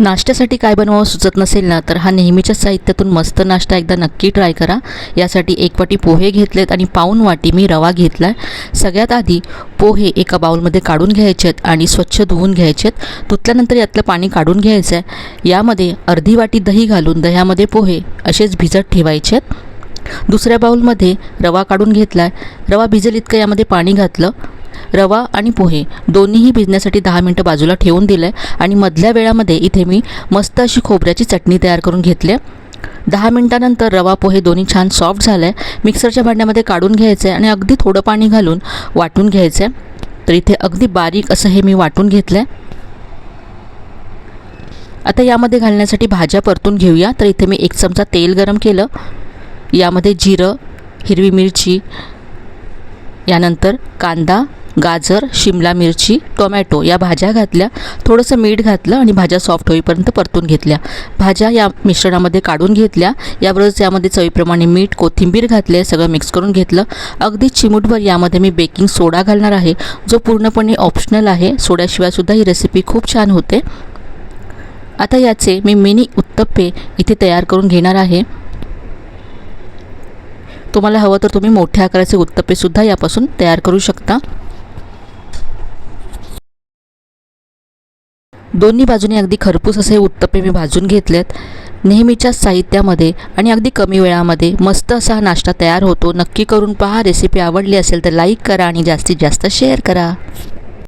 नाश्त्यासाठी काय बनवावं सुचत नसेल ना, तर हा नेहमीच्या साहित्यातून मस्त नाश्ता एकदा नक्की ट्राय करा। यासाठी 1 वाटी पोहे घेतलेत आणि पाऊण वाटी मी रवा घेतला आहे। सगळ्यात आधी पोहे एका बाउलमध्ये काढून घ्यायचे आहेत आणि स्वच्छ धुवून घ्यायचे आहेत। धुतल्यानंतर यातलं पाणी काढून घ्यायचं आहे। यामध्ये अर्धी वाटी दही घालून दह्यामध्ये पोहे असेच भिजत ठेवायचे आहेत। दुसऱ्या बाउलमध्ये रवा काढून घेतला आहे। रवा भिजेल इतकं यामध्ये पाणी घातलं। रवा आणि पोहे दोन्हीही भिजण्यासाठी 10 मिनिटं बाजूला ठेवून दिलं आहे आणि मधल्या वेळामध्ये इथे मी मस्त अशी खोबऱ्याची चटणी तयार करून घेतली आहे। 10 मिनिटानंतर रवा पोहे दोन्ही छान सॉफ्ट झालं आहे। मिक्सरच्या भांड्यामध्ये काढून घ्यायचं आहे आणि अगदी थोडं पाणी घालून वाटून घ्यायचं आहे। तर इथे अगदी बारीक असं हे मी वाटून घेतलं आहे। आता यामध्ये घालण्यासाठी भाज्या परतून घेऊया। तर इथे मी 1 चमचा तेल गरम केलं। यामध्ये जिरं, हिरवी मिरची, यानंतर कांदा, गाजर, शिमला मिरची, टोमॅटो या भाज्या घातल्या। थोडंसं मीठ घातलं आणि भाज्या सॉफ्ट होईपर्यंत परतून घेतल्या। भाज्या या मिश्रणामध्ये काढून घेतल्या। याबरोबरच यामध्ये चवीप्रमाणे मीठ, कोथिंबीर घातले, सगळं मिक्स करून घेतलं। अगदी चिमूटभर यामध्ये मी बेकिंग सोडा घालणार आहे, जो पूर्णपणे ऑप्शनल आहे। सोड्याशिवाय सुद्धा ही रेसिपी खूप छान होते। आता याचे मी मिनी उत्तप्पे इथे तयार करून घेणार आहे। तुम्हाला हवं तर तुम्ही मोठ्या आकाराचे उत्तप्पे सुद्धा यापासून तयार करू शकता। दोन्ही बाजूने अगदी खरपूस असे उत्तप्पे मी भाजून घेतलेत। नेहमीच्या साहित्यामध्ये आणि अगदी कमी वेळामध्ये मस्त असा हा नाश्ता तयार होतो। नक्की करून पहा। रेसिपी आवडली असेल तर लाईक करा आणि जास्तीत जास्त शेअर करा।